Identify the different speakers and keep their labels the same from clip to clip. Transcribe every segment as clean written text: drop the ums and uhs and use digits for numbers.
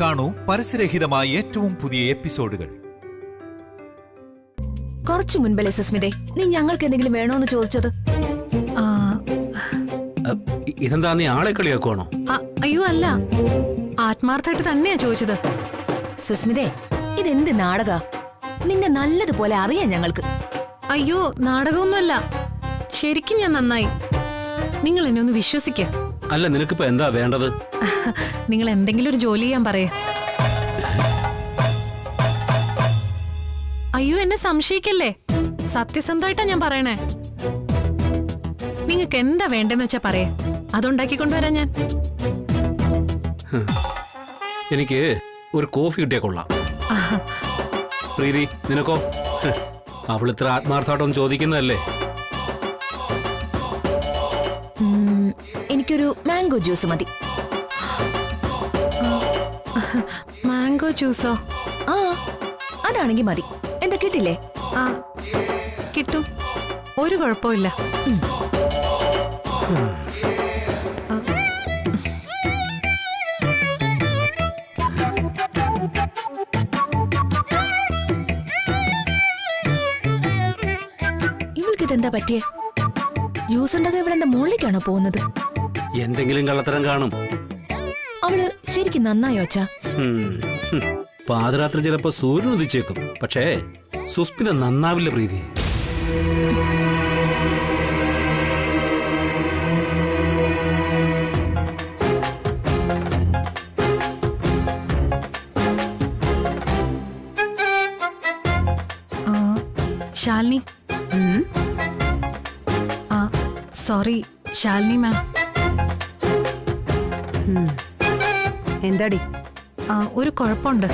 Speaker 1: കാണൂ പരസ്യരഹിതമായ ഏറ്റവും പുതിയ എപ്പിസോഡുകൾ.
Speaker 2: കുറച്ചു മുൻപല്ലേ സുസ്മിതേ നീ ഞങ്ങൾക്ക് എന്തെങ്കിലും വേണോന്ന് ചോദിച്ചത്?
Speaker 3: ഇതെന്താ, നീ ആളെ കളിയാക്കുവാണോ?
Speaker 4: അയ്യോ അല്ല, ആത്മാർത്ഥമായിട്ട് തന്നെയാ ചോദിച്ചത്.
Speaker 2: സുസ്മിതേ, ഇതെന്ത് നാടക? നിന്നെ നല്ലതുപോലെ അറിയാം ഞങ്ങൾക്ക്.
Speaker 4: അയ്യോ, നാടകമൊന്നുമല്ല, ശരിക്കും ഞാൻ നന്നായി. നിങ്ങൾ എന്നെ ഒന്ന് വിശ്വസിക്ക.
Speaker 3: അല്ല, നിനക്കിപ്പോ എന്താ വേണ്ടത്?
Speaker 4: നിങ്ങൾ എന്തെങ്കിലും ഒരു ജോലി ചെയ്യാൻ പറയേ. അയ്യോ, എന്നെ സംശയിക്കല്ലേ, സത്യസന്ധമായിട്ടാ ഞാൻ പറയണേ. നിങ്ങൾക്ക് എന്താ വേണ്ടെന്ന് വെച്ചാ പറയേ, അതുണ്ടാക്കിക്കൊണ്ടുവരാൻ ഞാൻ.
Speaker 3: എനിക്ക് ഒരു കോഫി കിട്ടിയാ കൊള്ളാം. പ്രീതി, നിനക്കോ? അവളിത്ര ആത്മാർത്ഥമായിട്ടൊന്നും ചോദിക്കുന്നതല്ലേ.
Speaker 2: എനിക്കൊരു മാംഗോ ജ്യൂസ് മതി.
Speaker 4: മാംഗോ ജ്യൂസോ?
Speaker 2: ആ, അതാണെങ്കി മതി. എന്താ കിട്ടില്ലേ?
Speaker 4: കിട്ടും, ഒരു കുഴപ്പമില്ല.
Speaker 2: ഇവൾക്കിതെന്താ പറ്റിയേ? ജ്യൂസ് ഉണ്ടാക്കാൻ ഇവളെന്താ മുകളിലേക്കാണോ പോകുന്നത്?
Speaker 3: എന്തെങ്കിലും കള്ളത്തരം കാണും.
Speaker 2: അവള് ശരിക്കും നന്നായോ അച്ഛാ?
Speaker 3: പാതിരാത്രി ചിലപ്പോ സൂര്യൻ ഉദിച്ചേക്കും, പക്ഷേ സുസ്മിത നന്നാവില്ല പ്രീതി.
Speaker 4: ശാലിനി, സോറി ശാലിനി മാം.
Speaker 2: എന്താടി?
Speaker 4: ഒരു കുഴപ്പമുണ്ട്.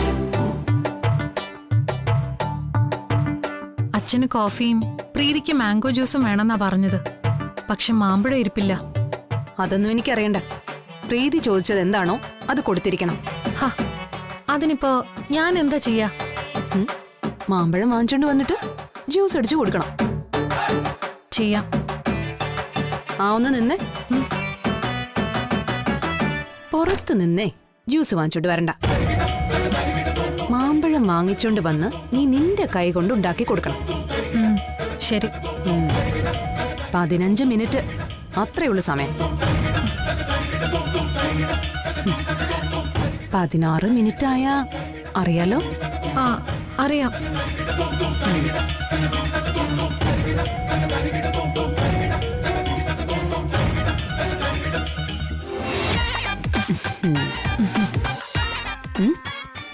Speaker 4: അച്ഛന് കോഫിയും പ്രീതിക്ക് മാംഗോ ജ്യൂസും വേണമെന്നാ പറഞ്ഞത്. പക്ഷെ മാമ്പഴം ഇരിപ്പില്ല.
Speaker 5: അതൊന്നും എനിക്കറിയണ്ട. പ്രീതി ചോദിച്ചത് എന്താണോ അത് കൊടുത്തിരിക്കണം.
Speaker 4: അതിനിപ്പോ ഞാൻ എന്താ ചെയ്യാ?
Speaker 5: മാമ്പഴം വാങ്ങിച്ചോണ്ട് വന്നിട്ട് ജ്യൂസ് അടിച്ചു കൊടുക്കണം.
Speaker 4: ചെയ്യാം.
Speaker 5: ഒന്ന് നിന്നേ. പുറത്ത് നിന്നേ ജ്യൂസ് വാങ്ങിച്ചോണ്ട് വരണ്ട. മാമ്പഴം വാങ്ങിച്ചോണ്ട് വന്ന് നീ നിന്റെ കൈ കൊണ്ട് ഉണ്ടാക്കി കൊടുക്കണം.
Speaker 4: ശരി.
Speaker 5: 15 മിനിറ്റ് അത്രയുള്ളൂ സമയം. 16 മിനിറ്റ് ആയാ അറിയാലോ?
Speaker 4: അറിയാം.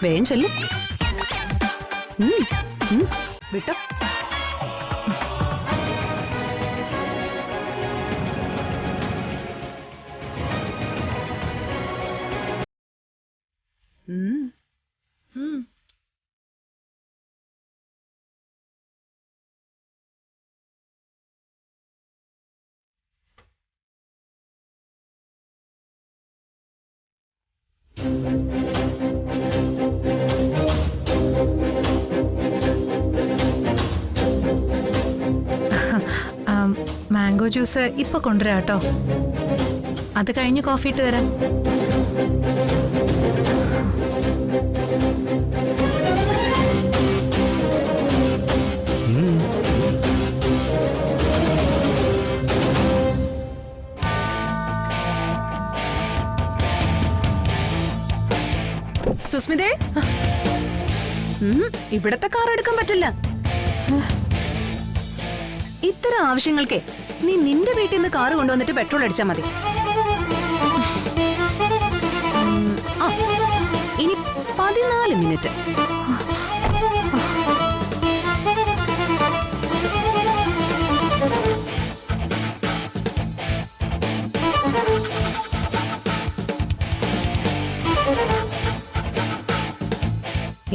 Speaker 5: വേഗം ചെല്ലും. വിട്ടോ.
Speaker 4: മാംഗോ ജ്യൂസ് ഇപ്പൊ കൊണ്ടുവരാം കേട്ടോ. അത് കഴിഞ്ഞ് കോഫി ഇട്ട് തരാം.
Speaker 5: സുസ്മിതേ, ഇവിടത്തെ കാർ എടുക്കാൻ പറ്റില്ല. ഇത്തരം ആവശ്യങ്ങൾക്കേ നീ നിന്റെ വീട്ടിൽ നിന്ന് കാറ് കൊണ്ടുവന്നിട്ട് പെട്രോൾ അടിച്ചാൽ മതി. ഇനി 14 മിനിറ്റ്.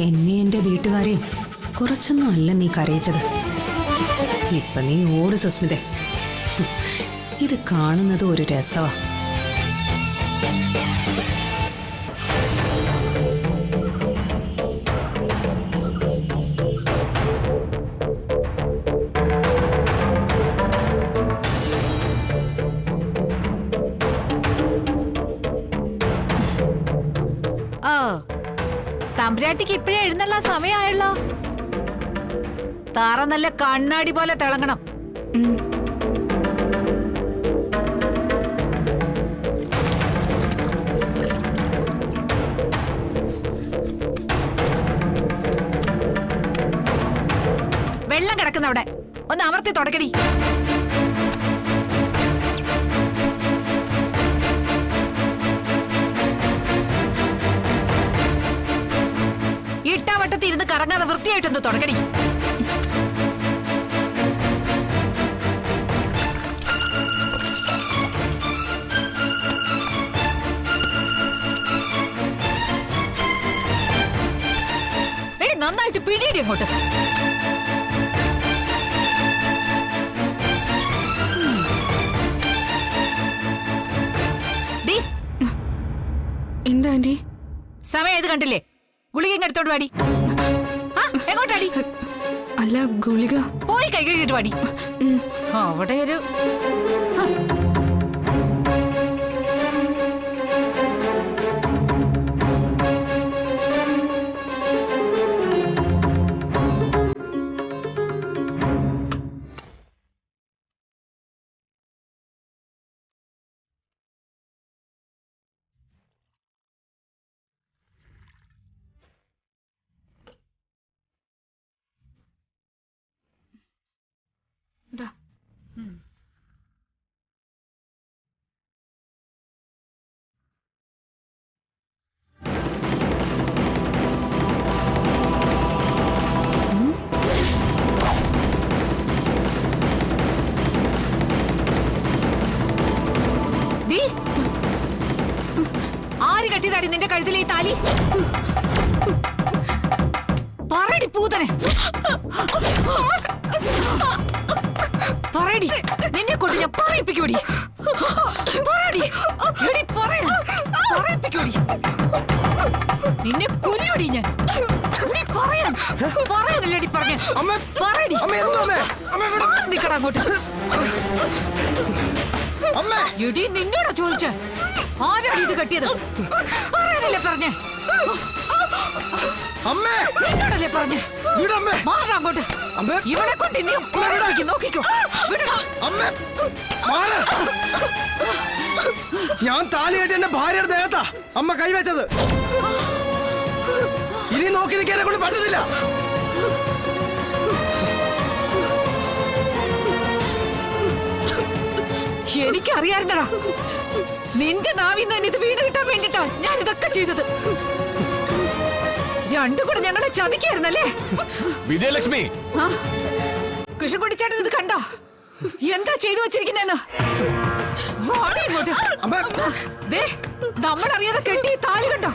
Speaker 5: എന്നെ എന്റെ വീട്ടുകാരെയും കുറച്ചൊന്നും അല്ല നീ കരയിച്ചത്. ഇപ്പൊ നീ ഓട് സുസ്മിതേ. ഇത് കാണുന്നത് ഒരു രസവാ.
Speaker 6: തമ്പുരാട്ടിക്ക് ഇപ്പഴേ എഴുന്നള്ള സമയമായല്ലോ. താറ നല്ല കണ്ണാടി പോലെ തിളങ്ങണം. വെള്ളം കിടക്കുന്നവിടെ ഒന്ന് അമർത്തി തുടക്കടി. ഇട്ടാവട്ടത്തിൽ ഇരുന്ന് കറങ്ങാതെ വൃത്തിയായിട്ടൊന്ന് തുടക്കടി. എടി നന്നായിട്ട് പിടിയടി അങ്ങോട്ട്.
Speaker 2: എന്താ ആന്റി?
Speaker 6: സമയം ഏത് കണ്ടില്ലേ? ഗുളിക എടുത്തോണ്ട് വാടി. എങ്ങോട്ടാടി?
Speaker 2: അല്ല, ഗുളിക
Speaker 6: പോയി കൈ കഴുകിട്ട് വാടി. അവിടെ ഒരു ആര് കെട്ടിയതാടി നിന്റെ കഴുത്തിലെ ഈ താലി? പറയടി പൂതനെ, പറയടി. നിന്നെ കൊണ്ട് ഞാൻ പറയിപ്പിക്കൂടി. പറയടി, എടി പറയിപ്പിക്കൂടി. നിന്നെ കൊല്ലുടി ഞാൻ. പറയാനല്ലേടി പറഞ്ഞേ. പറയടി. നിക്കടാ അങ്ങോട്ട്. എടി നിന്നോടാ ചോദിച്ച ആരാടി ഇത് കെട്ടിയത്? പറയാനല്ലേ പറഞ്ഞേ? നിന്നോടല്ലേ പറഞ്ഞേ? മാറാ അങ്ങോട്ട്. ഇവളെ കൊണ്ട് നീ നോക്കിക്കോ.
Speaker 7: ഞാൻ താലിയായിട്ട് എന്റെ ഭാര്യയുടെ ദേഹത്താ അമ്മ കൈവച്ചത്. ഇനി നോക്കി നിൽക്കാനെ കൊണ്ട് പറ്റത്തില്ല.
Speaker 6: എനിക്കറിയായിരുന്നടാ, നിന്റെ നാവിന്ന് തന്നെ ഇത് വീട് കിട്ടാൻ വേണ്ടിട്ടാ ഞാൻ ഇതൊക്കെ ചെയ്തത്. രണ്ടും കൂടെ ഞങ്ങളെ ചതിക്കായിരുന്നല്ലേ?
Speaker 1: വിജയലക്ഷ്മി,
Speaker 6: കൃഷ്ണൻകുട്ടിച്ചേട്ടൻ ഇത് കണ്ടോ? എന്താ ചെയ്തു വെച്ചിരിക്കുന്നെന്ന്? ഇങ്ങോട്ട് നമ്മളറിയാതെ കെട്ടി താലി കണ്ടോ?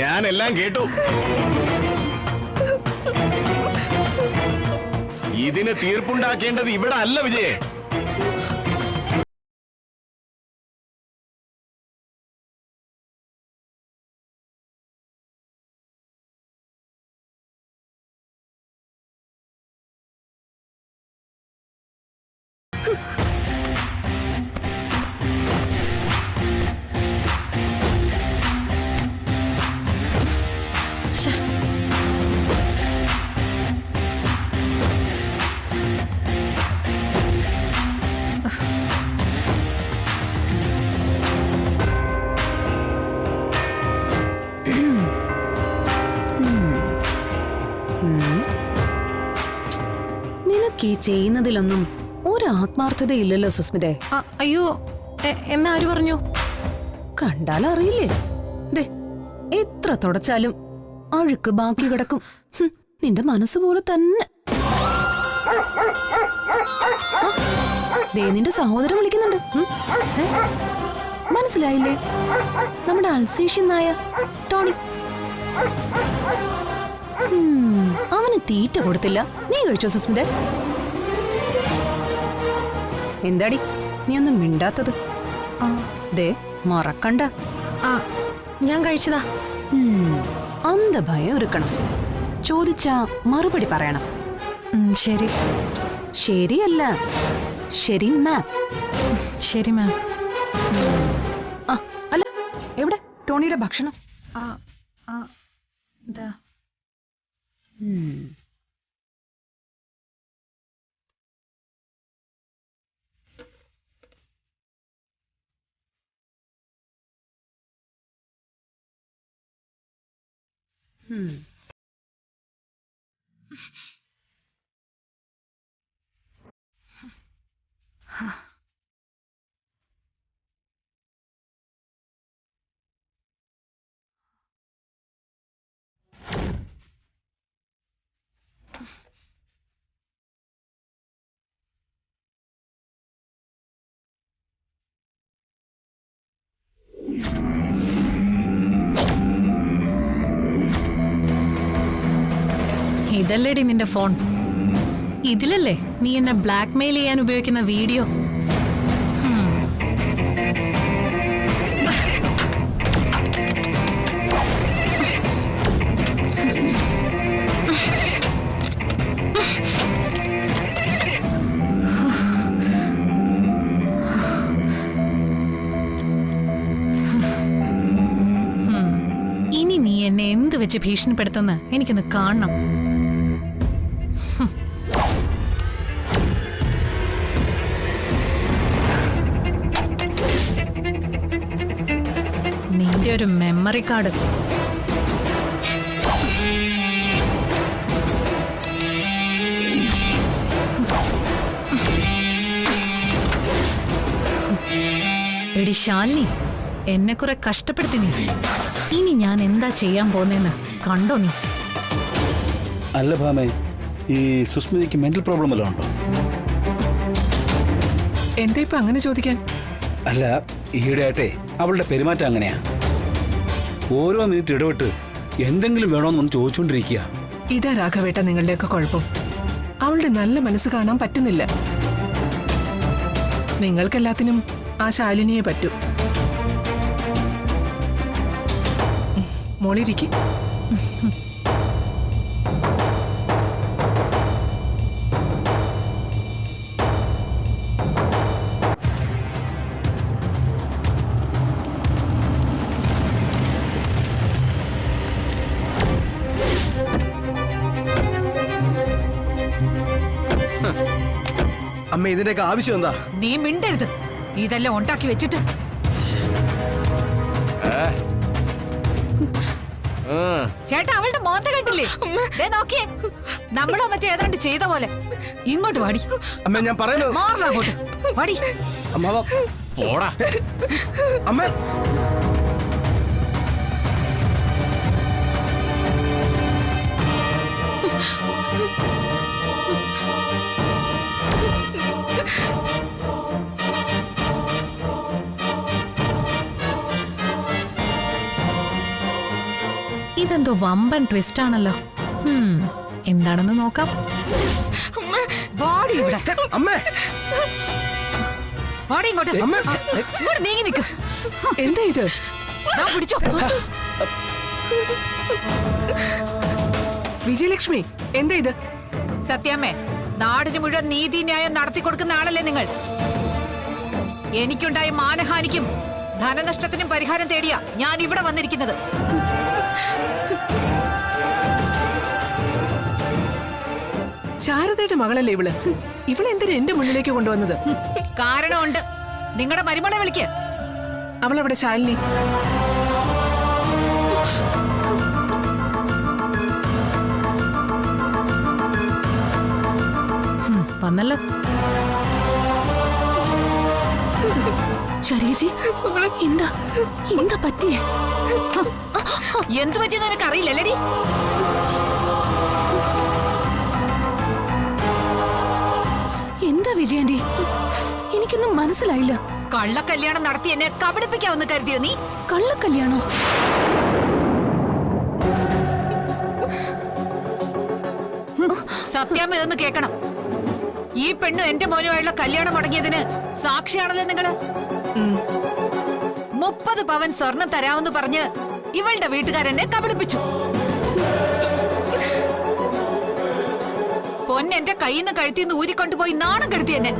Speaker 8: ഞാനെല്ലാം കേട്ടു. ഇതിന് തീർപ്പുണ്ടാക്കേണ്ടത് ഇവിടെ അല്ല വിജയേ.
Speaker 5: നിനക്ക് ഈ ചെയ്യുന്നതിലൊന്നും ഒരു ആത്മാർത്ഥതയില്ലല്ലോ സുസ്മിതേ.
Speaker 4: അയ്യോ, എന്നാ ആര് പറഞ്ഞു?
Speaker 5: കണ്ടാലറിയില്ലേ? ദേ, എത്ര തുടച്ചാലും അഴുക്ക് ബാക്കി കിടക്കും. നിന്റെ മനസ്സ് പോലെ തന്നെ. ദേ, നിന്റെ സഹോദരൻ വിളിക്കുന്നുണ്ട്. മനസ്സിലായില്ലേ? നമ്മുടെ അൽസേഷ്യൻ നായ ടോണി. അവന് തീറ്റ കൊടുത്തില്ല. നീ കഴിച്ചോ സുസ്മിതേ? എന്താടി നീ ഒന്നും മിണ്ടാത്തത്? ദേ, മറക്കണ്ട.
Speaker 4: ഞാൻ കഴിച്ചതാ.
Speaker 5: അന്ധഭയം ഒരുക്കണം. ചോദിച്ചാ മറുപടി പറയണം.
Speaker 4: ശരി.
Speaker 5: ശരിയല്ല, ശരി മാം.
Speaker 4: ശരി മാം.
Speaker 5: അല്ല, എവിടെ ടോണിയുടെ ഭക്ഷണം.
Speaker 6: ദാ.
Speaker 4: ഇതല്ലേടി നിന്റെ ഫോൺ? ഇതിലല്ലേ നീ എന്നെ ബ്ലാക്ക്മെയിൽ ചെയ്യാൻ ഉപയോഗിക്കുന്ന വീഡിയോ? ഇനി നീ എന്നെ എന്ത് വെച്ച് ഭീഷണിപ്പെടുത്തുന്ന എനിക്കൊന്ന് കാണണം. നിന്റെ ഒരു മെമ്മറി കാർഡ്. എടി ശാലിനി, എന്നെ കുറെ കഷ്ടപ്പെടുത്തി നീ. ഇനി ഞാൻ എന്താ ചെയ്യാൻ പോന്നെന്ന് കണ്ടോ നീ?
Speaker 3: അല്ല ഭാമേ, ഈ സുസ്മിതയ്ക്ക് മെന്റൽ പ്രോബ്ലം വല്ലതും ഉണ്ടോ?
Speaker 9: എന്താ ഇപ്പൊ അങ്ങനെ ചോദിക്കാൻ?
Speaker 3: അല്ല, ഈയിടെയായിട്ടെ അവളുടെ പെരുമാറ്റം അങ്ങനെയാ. ഓരോ മിനിറ്റ് ഇടവിട്ട് എന്തെങ്കിലും വേണോന്ന് ചോദിച്ചുകൊണ്ടിരിക്കുക.
Speaker 9: ഇതാ രാഘവേട്ട നിങ്ങളുടെയൊക്കെ കുഴപ്പം. അവളുടെ നല്ല മനസ്സ് കാണാൻ പറ്റുന്നില്ല. നിങ്ങൾക്കെല്ലാത്തിനും ആ ശാലിനിയെ പറ്റൂ. മോളിരിക്കും.
Speaker 7: അമ്മ ഇതിന്റെയൊക്കെ ആവശ്യം എന്താ?
Speaker 6: നീ മിണ്ടരുത്. ഇതെല്ലാം ഉണ്ടാക്കി വെച്ചിട്ട് ചേട്ടാ, അവളുടെ മോന്ത കണ്ടില്ലേ? ദേ നോക്കിയേ, നമ്മളോ മറ്റേതാണ്ട് ചെയ്ത പോലെ. ഇങ്ങോട്ട് വാടി.
Speaker 7: അമ്മ ഞാൻ പറയുന്നത്.
Speaker 6: മാറങ്ങോട്ട് വാടി.
Speaker 7: അമ്മാവ
Speaker 8: പോടാ.
Speaker 7: അമ്മ
Speaker 4: ഇതെന്തോ വമ്പൻ ട്വിസ്റ്റ് ആണല്ലോ. എന്താണെന്ന് നോക്കാം.
Speaker 6: വാടി ഇവിടെ.
Speaker 7: അമ്മേ
Speaker 6: വാടി ഇങ്ങോട്ട്.
Speaker 7: അമ്മ
Speaker 6: ഇങ്ങോട്ട് നീങ്ങി നിൽക്ക്.
Speaker 9: എന്താ ഇത്?
Speaker 6: ദാ പിടിച്ചോ.
Speaker 9: വിജയലക്ഷ്മി, എന്താ ഇത്?
Speaker 6: സത്യാമ്മേ, നാടിന് മുഴുവൻ നീതിന്യായം നടത്തിക്കൊടുക്കുന്ന ആളല്ലേ നിങ്ങൾ? എനിക്കുണ്ടായ മാനഹാനിക്കും ധനനഷ്ടത്തിനും പരിഹാരം തേടിയാ ഞാൻ ഇവിടെ വന്നിരിക്കുന്നത്.
Speaker 9: ശാരദയുടെ മകളല്ലേ ഇവള്? ഇവളെന്തിനാ എന്റെ മുന്നിലേക്ക് കൊണ്ടുവന്നത്?
Speaker 6: കാരണമുണ്ട്. നിങ്ങളുടെ മരുമകളെ വിളിക്ക്.
Speaker 9: അവളവിടെ ശാലിനി.
Speaker 4: വന്നല്ലോ.
Speaker 2: ശരീജി, എന്താ എന്താ പറ്റിയേ?
Speaker 6: എന്തു പറ്റിയെന്ന് നിനക്ക് അറിയില്ലല്ലേടി?
Speaker 2: എന്താ വിജയന്റി? എനിക്കൊന്നും മനസ്സിലായില്ല.
Speaker 6: കള്ളക്കല്യാണം നടത്തി എന്നെ കബളിപ്പിക്കാമെന്ന് കരുതിയോ നീ?
Speaker 2: കള്ളക്കല്യാണോ?
Speaker 6: സത്യാമ്മ ഇതൊന്ന് കേക്കണം. ഈ പെണ്ണു എന്റെ മോനുമായുള്ള കല്യാണം മുടങ്ങിയതിന് സാക്ഷിയാണല്ലോ നിങ്ങള്. 30 പവൻ സ്വർണം തരാമെന്ന് പറഞ്ഞ് ഇവളുടെ വീട്ടുകാരെന്നെ കബളിപ്പിച്ചു. പൊന്ന് എന്റെ കയ്യിൽ നിന്ന് കഴുത്തിന്ന് ഊരിക്കൊണ്ടുപോയി നാണം കെടുത്തി എന്നെ.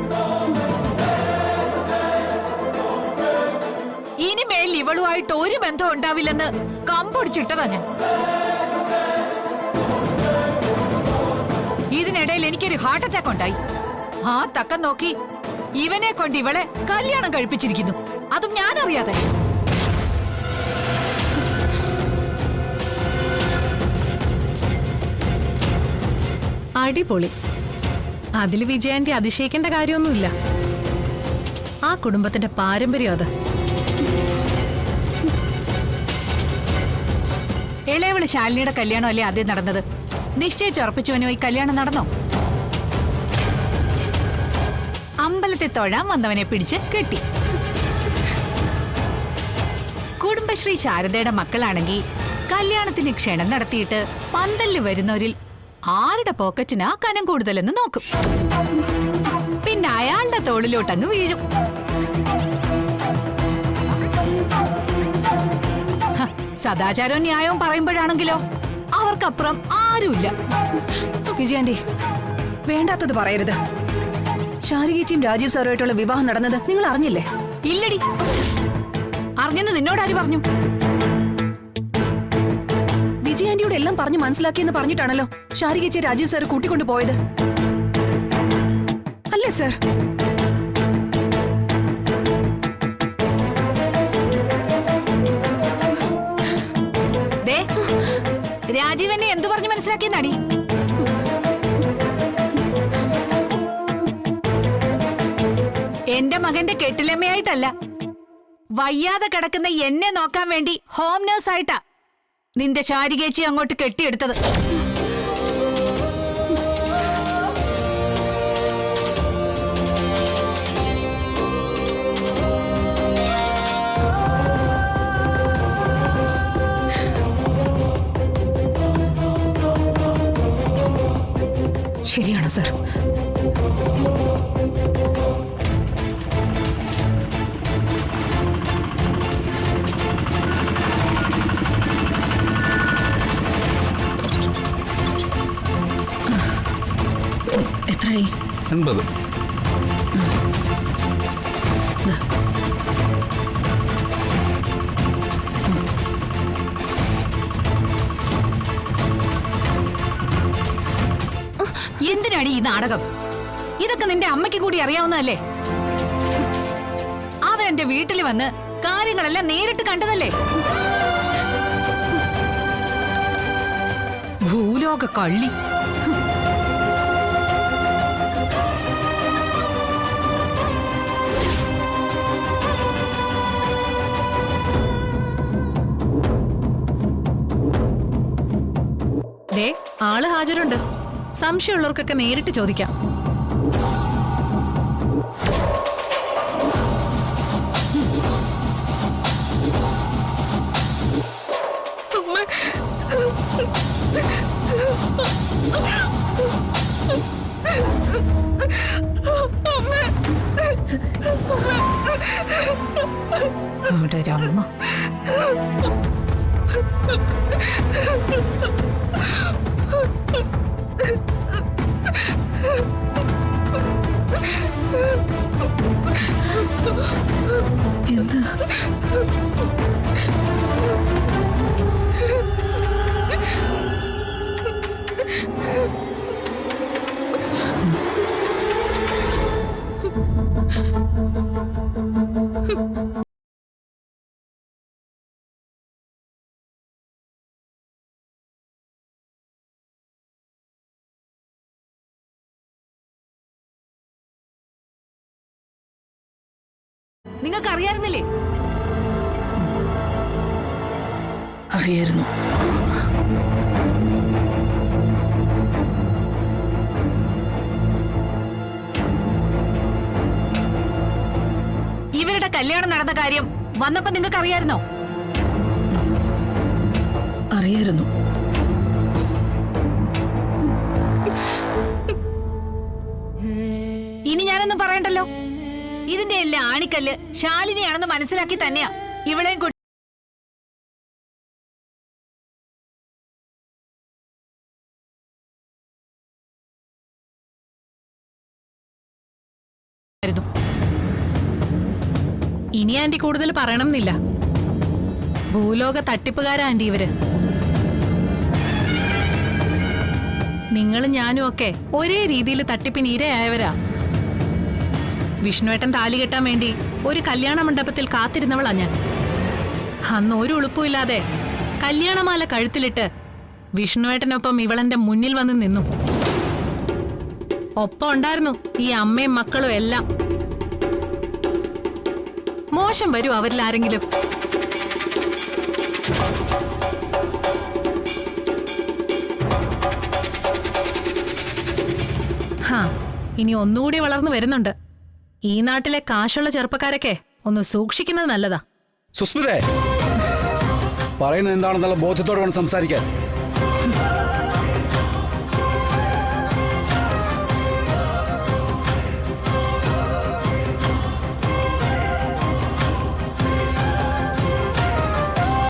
Speaker 6: ഇനി മേലിൽ ഇവളുമായിട്ട് ഒരു ബന്ധം ഉണ്ടാവില്ലെന്ന് കമ്പൊടിച്ചിട്ടതാ ഞാൻ. ഇതിനിടയിൽ എനിക്കൊരു ഹാർട്ട് അറ്റാക്ക് ഉണ്ടായി. ആ തക്കം നോക്കി ഇവനെ കൊണ്ട് ഇവളെ കല്യാണം കഴിപ്പിച്ചിരിക്കുന്നു, അതും ഞാൻ അറിയാതെ.
Speaker 4: അടിപൊളി. അതിൽ വിജയന്റെ അതിശയിക്കേണ്ട കാര്യമൊന്നുമില്ല. ആ കുടുംബത്തിന്റെ പാരമ്പര്യം അത്.
Speaker 6: ഇളയവള് ശാലിനിയുടെ കല്യാണം അല്ലേ ആദ്യം നടന്നത്? നിശ്ചയിച്ചുറപ്പിച്ചുവനോ ഈ കല്യാണം നടന്നോ? അമ്പലത്തിൽ തൊഴാൻ വന്നവനെ പിടിച്ച് കെട്ടി. കുടുംബശ്രീ ശാരദയുടെ മക്കളാണെങ്കിൽ കല്യാണത്തിന് ക്ഷണം നടത്തിയിട്ട് പന്തലിൽ വരുന്നവരിൽ ആരുടെ പോക്കറ്റിനാ കനം കൂടുതലെന്ന് നോക്കും. പിന്നെ അയാളുടെ തോളിലോട്ടങ്ങ് വീഴും. സദാചാരവും ന്യായവും പറയുമ്പോഴാണെങ്കിലോ അവർക്കപ്പുറം ആരുമില്ല.
Speaker 5: വിജയാന്റി, വേണ്ടാത്തത് പറയരുത്. ശാരികേച്ചിയും രാജീവ് സാറുമായിട്ടുള്ള വിവാഹം നടന്നത് നിങ്ങൾ അറിഞ്ഞില്ലേ?
Speaker 6: ഇല്ലടി, അറിഞ്ഞെന്ന് നിന്നോടാര് പറഞ്ഞു?
Speaker 5: വിജയാന്റിയോട് എല്ലാം പറഞ്ഞു മനസ്സിലാക്കിയെന്ന് പറഞ്ഞിട്ടാണല്ലോ ശാരികേച്ചിയെ രാജീവ് സാർ കൂട്ടിക്കൊണ്ടു പോയത്, അല്ലേ സാർ?
Speaker 6: രാജീവ് എന്നെ എന്തു പറഞ്ഞു മനസ്സിലാക്കിയെന്നാടി? എന്റെ മകന്റെ കെട്ടിലമ്മയായിട്ടല്ല, വയ്യാതെ കിടക്കുന്ന എന്നെ നോക്കാൻ വേണ്ടി ഹോം നേഴ്സായിട്ടാ നിന്റെ ശാരികേച്ചി അങ്ങോട്ട് കെട്ടിയെടുത്തത്.
Speaker 5: ശരിയാണോ സാർ?
Speaker 3: എത്രയായി? 80.
Speaker 6: എന്തിനാടി ഈ നാടകം? ഇതൊക്കെ നിന്റെ അമ്മയ്ക്ക് കൂടി അറിയാവുന്നതല്ലേ? അവൻ എന്റെ വീട്ടിൽ വന്ന് കാര്യങ്ങളെല്ലാം നേരിട്ട് കണ്ടതല്ലേ? ഭൂലോക കള്ളി.
Speaker 4: ദേ, ആള് ഹാജരുണ്ട്. സംശയമുള്ളവർക്കൊക്കെ നേരിട്ട് ചോദിക്കാം.
Speaker 6: അവിടെ ഒരമ്മ.
Speaker 3: എന്താ?
Speaker 6: നിങ്ങൾക്ക് അറിയാറുന്നില്ലേ?
Speaker 3: അറിയായിരുന്നു.
Speaker 6: ഇവരുടെ കല്യാണം നടന്ന കാര്യം വന്നപ്പോ നിങ്ങൾക്ക് അറിയായിരുന്നോ?
Speaker 3: അറിയായിരുന്നു.
Speaker 6: ഇനി ഞാനൊന്നും പറയണ്ടല്ലോ. ഇതിന്റെ എല്ലാം ആണിക്കല്ല് ശാലിനിയാണെന്ന് മനസ്സിലാക്കി തന്നെയാ ഇവളെയും കൂട്ടി
Speaker 4: ഇനി ആന്റി കൂടുതൽ പറയണം എന്നില്ല. ഭൂലോക തട്ടിപ്പുകാരാ ആന്റി ഇവര്. നിങ്ങളും ഞാനും ഒക്കെ ഒരേ രീതിയിൽ തട്ടിപ്പിന് ഇരയായവരാ. വിഷ്ണുവേട്ടൻ താലി കെട്ടാൻ വേണ്ടി ഒരു കല്യാണ മണ്ഡപത്തിൽ കാത്തിരുന്നവളാ ഞാൻ. അന്ന് ഒരു ഉളുപ്പുമില്ലാതെ കല്യാണമാല കഴുത്തിലിട്ട് വിഷ്ണുവേട്ടനൊപ്പം ഇവളെന്റെ മുന്നിൽ വന്ന് നിന്നു. ഒപ്പം ഉണ്ടായിരുന്നു ഈ അമ്മയും മക്കളും എല്ലാം. മോശം വരൂ അവരിൽ ആരെങ്കിലും? ഇനി ഒന്നുകൂടി വളർന്നു വരുന്നുണ്ട്. ഈ നാട്ടിലെ കാശുള്ള ചെറുപ്പക്കാരൊക്കെ ഒന്ന് സൂക്ഷിക്കുന്നത് നല്ലതാ.
Speaker 3: സുസ്മിതേ, പറയുന്നത് എന്താണെന്നുള്ള ബോധ്യത്തോടെ വേണം സംസാരിക്കാൻ.